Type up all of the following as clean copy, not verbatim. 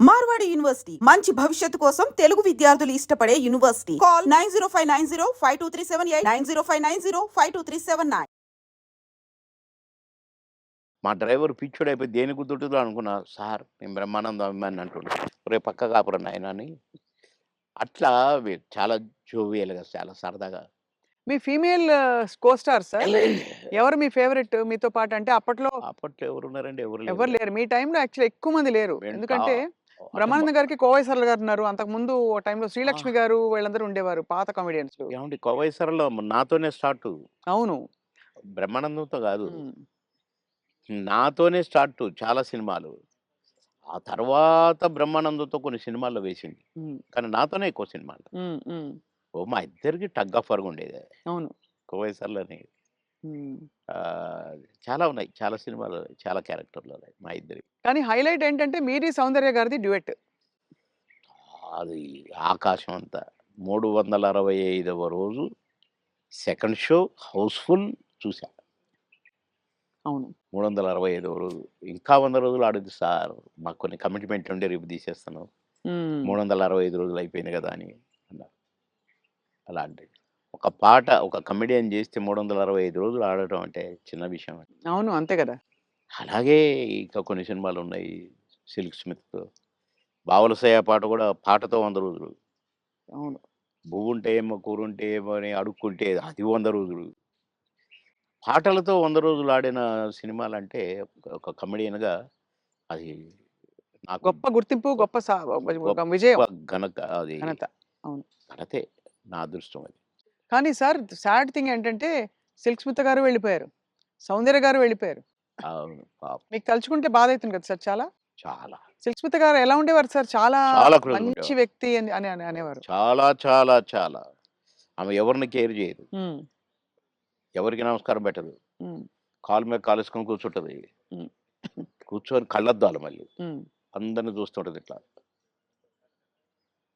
Marwadi university మంచి భవిష్యత్తు కోసం తెలుగు విద్యార్థులు ఇష్టపడే యూనివర్సిటీ. కాల్ 9059052378 9059052379. మా డ్రైవర్ పిచ్చోడైపోయి దేని గుర్తుంటుందో అనుకున్నా. సార్ నేను బ్రహ్మానందం అభిమాని అంటుండు. రేపు పక్క కాపురం నాయన అని. అట్లా చాలా జోవియల్‌గా చాలా సరదాగా. మీ ఫీమేల్ కో స్టార్ సార్ ఎవరు మీ ఫేవరెట్ మీతో పాటు? అంటే అప్పట్లో అప్పట్లో ఎవరున్నారండి? ఎవరు ఎవరు లేరు. మీ టైంలో యాక్చువల్లీ ఎక్కువ మంది లేరు. ఎందుకంటే బ్రహ్మానందం గారికి కోవై సరళ గారు ఉన్నారు. అంతకుముందు ఓ టైంలో శ్రీలక్ష్మి గారు వీళ్ళందరూ ఉండేవారు పాత కామెడియన్స్. ఏమండి కోవై సరళ నాతోనే స్టార్టు. అవును. బ్రహ్మానందంతో కాదు. హ్మ్. నాతోనే స్టార్టు చాలా సినిమాలు. ఆ తర్వాత బ్రహ్మానందంతో కొన్ని సినిమాల్లో వేసింది. హ్మ్. కానీ నాతోనే ఎక్కువ సినిమాలు. హ్మ్. హ్మ్. ఓ మా ఇద్దరికి టగ్ ఆఫ్ వార్ ఉండేది. అవును. కోవై సరళని. హ్మ్. చాలా ఉన్నాయి. చాలా సినిమాలు, చాలా క్యారెక్టర్లు ఉన్నాయి మా ఇద్దరివి. కానీ హైలైట్ ఏంటంటే మీది సౌందర్య గారిది డ్యూయెట్. అది ఆకాశం అంతా. 365వ రోజు సెకండ్ షో హౌస్‌ఫుల్ చూసా. అవును. 365వ రోజు. ఇంకా 100 రోజులు ఆడొద్దు సార్. మాకు కొన్ని కమిట్మెంట్ ఉండి రేపు తీసేస్తాను. హ్మ్. 365 రోజులు అయిపోయింది కదా! అని అన్నారు. అలాంటిది. ఒక పాట ఒక కమెడియన్ చేస్తే 365 రోజులు ఆడటం అంటే చిన్న విషయమా? అవును. అంతే కదా! అలాగే ఇంకా కొన్ని సినిమాలున్నాయి. 'సిల్క్ స్మిత్‌తో' 'బావలసయ్య' పాట కూడా పాటతో 100 రోజులు. అవును. 'బువ్వుంటే ఏమో కూరుంటే ఏమో' అని అడుక్కుంటే అది 100 రోజులు. పాటలతో 100 రోజులు ఆడిన సినిమాలంటే ఒక కమెడియన్‌గా అది నాకు గొప్ప గుర్తింపు, గొప్ప ఒక విజయం, అది ఘనత. అవును. ఘనతే. నా అదృష్టం అది. కానీ సార్ సాడ్ థింగ్ ఏంటంటే సిల్క్ స్మిత గారు వెళ్ళిపోయారు. సౌందర్య గారు వెళ్ళిపోయారు. అవును. పాపం. మీకు తలుచుకుంటే బాధైతుంది కదా సార్ చాలా? చాలా. సిల్క్ స్మిత గారు ఎలా ఉండేవారు సార్? చాలా చాలా క్లోజ్‌గా మంచి ఉండేవారు. వ్యక్తి అని అనేవారు. చాలా, చాలా, చాలా. ఆమె ఎవరిని కేర్ చేయదు. హ్మ్. ఎవరికీ నమస్కారం పెట్టదు. హ్మ్. కాలు మీద కాలేసుకొని కూర్చుంటది. హ్మ్. కూర్చొని కళ్ళద్దాలు మళ్ళీ. హ్మ్. అందరిని చూస్తుంటది ఇట్లా.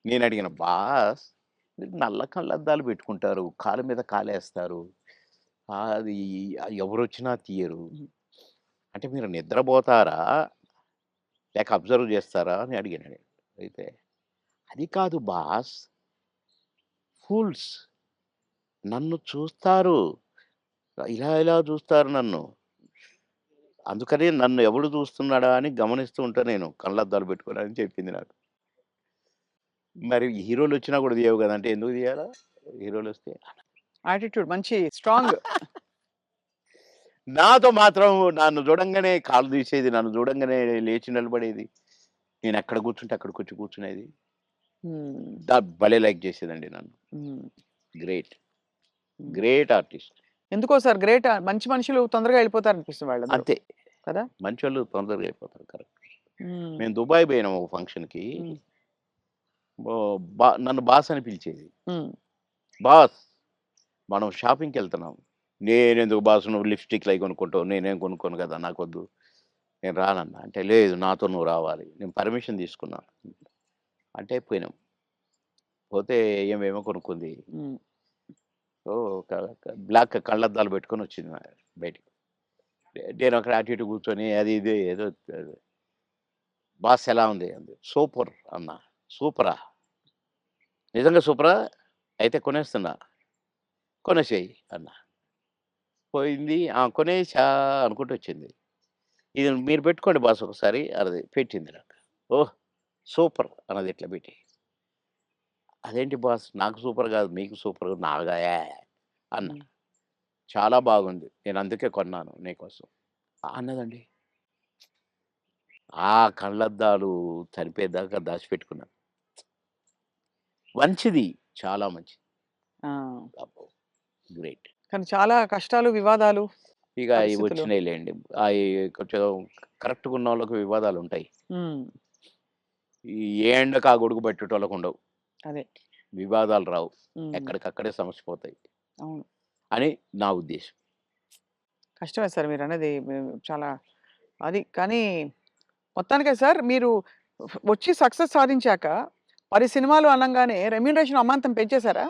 నేనడిగిన, బాస్ మీరు నల్ల కళ్ళద్దాలు పెట్టుకుంటారు. కాలు మీద కాలేస్తారు. అది ఎవరొచ్చినా తీయరు. హ్మ్. అంటే మీరు నిద్రపోతారా? లేక అబ్జర్వ్ చేస్తారా? అని అడిగాను నేను. అయితే, అది కాదు బాస్. ఫూల్స్ నన్ను చూస్తారు. ఇలా ఇలా చూస్తారు నన్ను. అందుకని నన్ను ఎవడు చూస్తున్నాడా అని గమనిస్తూ ఉంటా నేను కళ్ళద్దాలు పెట్టుకొని అని చెప్పింది నాకు. మరి హీరోలొచ్చినా కూడా తీయవు కదా! అంటే ఎందుకు తీయాలా? హీరోలొస్తే? యాటిట్యూడ్ మంచి స్ట్రాంగ్. నాతో మాత్రం నన్ను చూడంగానే కాళ్ళు తీసేది. నన్ను చూడంగానే లేచి నిలబడేది. నేనెక్కడ కూర్చుంటే అక్కడికొచ్చి కూర్చునేది. హ్మ్. భలే లైక్ చేసేదండి నన్ను. హ్మ్. గ్రేట్. హ్మ్. Great artist. ఎందుకో సార్ గ్రేట్ మంచి మనుషులు తొందరగా వెళ్ళిపోతారనిపిస్తుంది వాళ్ళందరూ. అంతే. కదా! మంచోళ్ళు తొందరగా అయిపోతారు. కరెక్ట్. హ్మ్. మేము దుబాయ్ పోయినాం ఒక ఫంక్షన్‌కి. హ్మ్. నన్ను బాస్ అని పిలిచేది. హ్మ్. బాస్ మనం షాపింగ్‌కెళ్తున్నాం. నేనెందుకు బాస్ నువ్వు లిప్‌స్టిక్‌లు అయి కొనుక్కుంటావు. నేనేం కొనుక్కోను కదా! నాకొద్దు. నేను రానన్నా. అంటే లేదు నాతో నువ్వు రావాలి. నేను పర్మిషన్ తీసుకున్నా. అంటే పోయినాం. పోతే ఏమేమో కొనుక్కుంది. హ్మ్. బ్లాక్ కళ్ళద్దాలు పెట్టుకొని వచ్చింది బయటికి. నేను అక్కడ అటు ఇటు కూర్చొని అది ఇది ఏదో బాస్ ఎలా ఉంది అంది. సూపర్ అన్నా. సూపరా? నిజంగా సూపరా? అయితే కొనేస్తున్నా. కొనేసేయి అన్నా. పోయింది. కొనేసా అనుకుంటూ వచ్చింది. ఇది మీరు పెట్టుకోండి బాస్ ఒకసారి అన్నది. పెట్టింది నాకు. ఓహ్! సూపర్ అన్నది ఇట్లా పెట్టి. అదేంటి బాస్ నాకు సూపర్ కాదు మీకు సూపర్ నాగా అన్నా. హ్మ్. చాలా బాగుంది. నేను అందుకే కొన్నాను నీకోసం. అన్నదండి. ఆ కళ్ళద్దాలు చనిపోయేదాకా దాచిపెట్టుకున్నాను. మంచిది. చాలా మంచిది. ఆ! అబ్బో! గ్రేట్. కానీ చాలా కష్టాలు, వివాదాలు, ఇక అయి పరిస్థితులు. వచ్చినాయిలెండి. అయి కొంచెం కరెక్ట్‌గా ఉన్నోళ్ళకి వివాదాలుంటాయి. హ్మ్. ఈ ఏ ఎండకు ఆ గొడుగు పట్టేటోళ్ళకుండవు. అదే. వివాదాలు రావు. హ్మ్. ఎక్కడికక్కడే సమస్య పోతాయి. అవును. అని నా ఉద్దేశం. కష్టమే సార్ మీరన్నది చాలా అది. కానీ మొత్తానికే సార్ మీరు వచ్చి సక్సెస్ సాధించాక 10 సినిమాలు అనంగానే రెమ్యూనరేషన్ అమాంతం పెంచేసారా?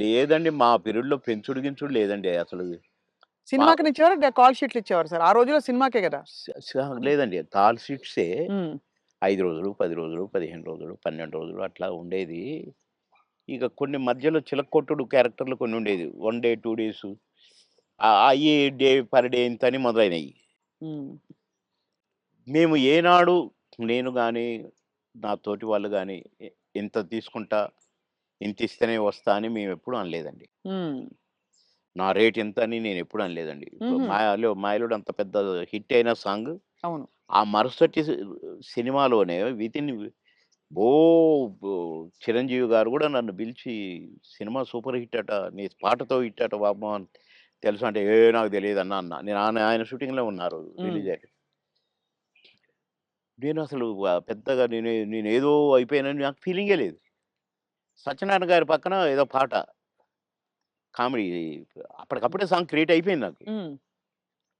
లేదండి. మా పీరియడ్‌లో పెంచుడు గించుడు లేదండి అసలు. మా సినిమాకినిచ్చేవారా? కాల్ షీట్లు ఇచ్చేవారా సార్? ఆ రోజుల్లో సినిమాకే గదా! స స లేదండి. కాల్ షీట్సే. హ్మ్. 5 రోజులు, 10 రోజులు, 15 రోజులు, 12 రోజులు అట్లా ఉండేది. ఇక కొన్ని మధ్యలో చిలక్కొట్టుడు క్యారెక్టర్‌లు కొన్ని ఉండేది. 1 డే, 2 డేసు అయ్యి డే పర్ డే ఇంతని మొదలైనయి. హ్మ్. మేము ఏనాడు నేను గాని, నా తోటి వాళ్ళు గాని ఇంత తీసుకుంటా, ఇంతిస్తేనే వస్తా అని మేమెప్పుడు అనలేదండి. హ్మ్. నా రేట్ ఇంత అని నేనెప్పుడు అనలేదండి. ఇప్పుడు హుహు. 'మాయలోడు' అంత పెద్ద హిట్ అయిన సాంగ్. అవును. ఆ మరుసటి సినిమాలోనే వితిన్ ఓహ్! చిరంజీవి గారు గూడా నన్ను పిలిచి "సినిమా సూపర్ హిట్ అట. నీ పాటతో హిట్ అట బాబు" అని తెలుసా అంటే, నాకు తెలీదన్నా" అన్నా. నేను ఆయన షూటింగ్‌లో ఉన్నారు. హ్మ్. రిలీజ్ అయ్యి. నేనసలు పెద్దగా నేనేదో అయిపోయానని నాకు ఫీలింగే లేదు. సత్యనారాయణ గారి పక్కన ఏదో పాట కామెడీ అప్పటికప్పుడే సాంగ్ క్రియేట్ అయిపోయింది నాకు. హ్మ్.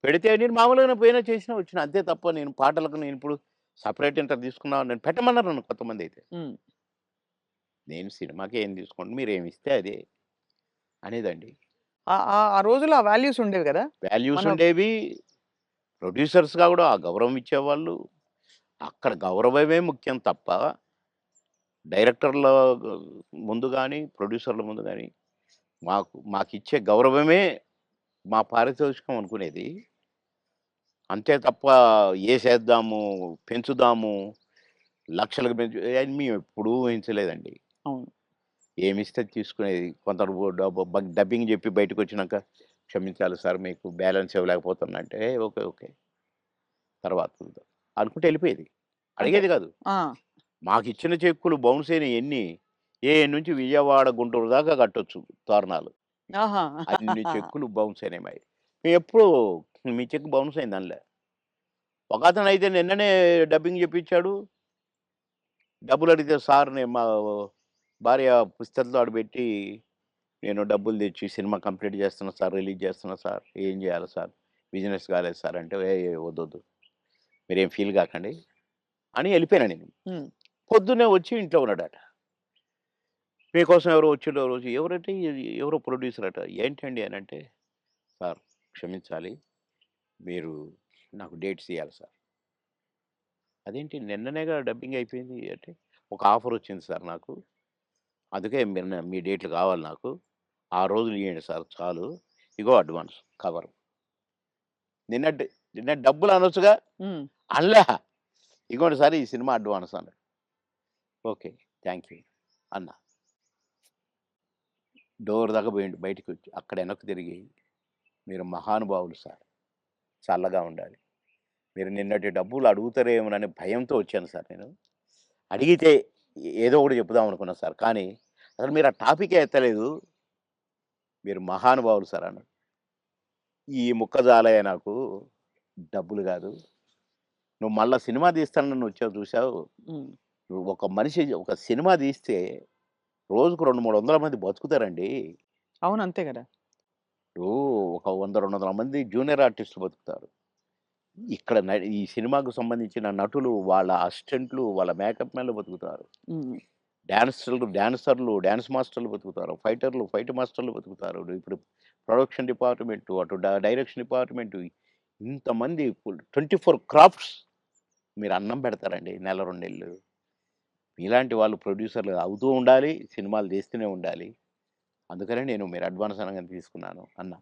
పెడితే నేను మామూలుగానే పోయినా చేసినా వచ్చిన. అంతే తప్ప నేను పాటలకు నేనిప్పుడు సెపరేట్ ఇంత తీసుకున్నా నన్ను పెట్టమన్నారు నన్ను కొంతమందైతే. హ్మ్. నేను సినిమాకి ఏం తీసుకోండి మీరేమిస్తే అదే అనేదండి. ఆ రోజుల్లో ఆ వాల్యూస్ ఉండేవి గదా! వాల్యూస్ మన ఉండేవి. ప్రొడ్యూసర్స్‌గా గూడా ఆ గౌరవం ఇచ్చేవాళ్ళు. అక్కడ గౌరవమే ముఖ్యం తప్ప డైరెక్టర్ల ముందు గాని, ప్రొడ్యూసర్ల ముందు గాని మాకిచ్చే గౌరవమే మా పారితోషికం అనుకునేది. అంతే తప్ప ఏసేద్దాము, పెంచుదాము, లక్షలకు పెంచు అని మేమెప్పుడూ ఊహించలేదండి. అవును. ఏమిస్తే తీసుకునేది. కొందరు డబ్బింగ్ జెప్పి బయటకొచ్చినాక, "క్షమించాలి సార్ మీకు బ్యాలెన్స్ ఇవ్వలేకపోతున్నా" అంటే, ఓకే. ఓకే. తర్వాత చూద్దాం అనుకుంటే ఎళ్ళిపోయేది. అంటే అడిగేది గాదు. ఆ! మాకిచ్చిన చెక్కులు బౌన్స్ అయినయి ఎన్ని, నుంచి విజయవాడ, గుంటూరు దాకా కట్టొచ్చు తోరణాలు. ఆహా! అన్ని చెక్కులు బౌన్స్ అయినాయి మాయి. మేమెప్పుడు మీ చెక్ బౌన్స్ అయిందనలే. ఒకతనయితే నిన్ననే డబ్బింగ్ జెప్పించాడు. డబ్బులడిగితే సార్ నేను మా భార్య పుస్తెలతో ఆడబెట్టి, నేను డబ్బులు తెచ్చి సినిమా కంప్లీట్ చేస్తున్నా సార్, రిలీజ్ చేస్తున్నా సార్. ఏం చేయాలి సార్? బిజినెస్ కాలేదు సార్ అంటే, వద్దొద్దు. మీరేం ఫీల్ కాకండి అని ఎళ్ళిపోయాను నేను. హ్మ్. పొద్దున్నే వచ్చి ఇంట్లో ఉన్నాడట. మీకోసం ఎవరో వచ్చిండ్రు ఓ రోజు. ఎవరంటే ఎవరో ప్రొడ్యూసర్ అట. ఏంటండి అనంటే, సార్ క్షమించాలి. మీరు నాకు డేట్స్ ఇయ్యాలి సార్. అదేంటి నిన్ననేగా డబ్బింగ్ అయిపోయింది అంటే, ఒక ఆఫర్ వచ్చింది సార్ నాకు. అందుకే మీరు మీ డేట్లు కావాలి నాకు. ఆ రోజులు ఇయ్యండి సార్ చాలు. ఇగో అడ్వాన్స్ కవరు. నిన్న డ్ నిన్న డబ్బులు అనొచ్చుగా? హ్మ్. అనలే. ఇగోండి సార్ ఈ సినిమా అడ్వాన్స్ అన్నాడు. ఓకే. థాంక్ యూ అన్నా. డోర్ దాకా పోయిండు బయటికొచ్చి. అక్కడ వెనక్కి తిరిగి, "మీరు మహానుభావులు సార్. చల్లగా ఉండాలి. మీరు నిన్నటి డబ్బులు అడుగుతారేమోననే భయంతో వచ్చాను సార్ నేను. అడిగితే ఏదో ఒకటి చెప్పుదాం అనుకున్నా సార్. కానీ అసలు మీరు ఆ టాపికే ఎత్తలేదు. మీరు మహానుభావులు సార్" అన్నాడు. ఈ ముక్క చాలయ్య నాకు. డబ్బులు గాదు. నువ్వు మళ్ళా సినిమా తీస్తానని వచ్చావు చూసావు. హ్మ్. నువ్వు ఒక మనిషి ఒక సినిమా తీస్తే రోజుకు 200, 300 మంది బతుకుతారండి. అవును. అంతే గదా! ఇప్పుడు ఒక 100, 200 మంది జూనియర్ ఆర్టిస్టులు బతుకుతారు. ఇక్కడ ఈ సినిమాకు సంబంధించిన నటులు, వాళ్ళ అసిస్టెంట్లు, వాళ్ళ మేకప్ మ్యాన్‌లు బతుకుతారు. హ్మ్. డాన్సర్లు, డాన్స్ మాస్టర్‌లు బతుకుతారు. ఫైటర్లు, ఫైట్ మాస్టర్‌లు బతుకుతారు. ఇప్పుడు ప్రొడక్షన్ డిపార్ట్‌మెంటు, అటు డైరెక్షన్ డిపార్ట్‌మెంటు ఇంతమంది 24 క్రాఫ్ట్స్ మీరు అన్నం పెడతారండి నెల, 2 నెలలు. మీలాంటి వాళ్ళు ప్రొడ్యూసర్‌లు అవుతూ ఉండాలి. సినిమాలు తీస్తూనే ఉండాలి. అందుకనే నేను మీరు అడ్వాన్స్ అనగానే తీసుకున్నాను అన్నా.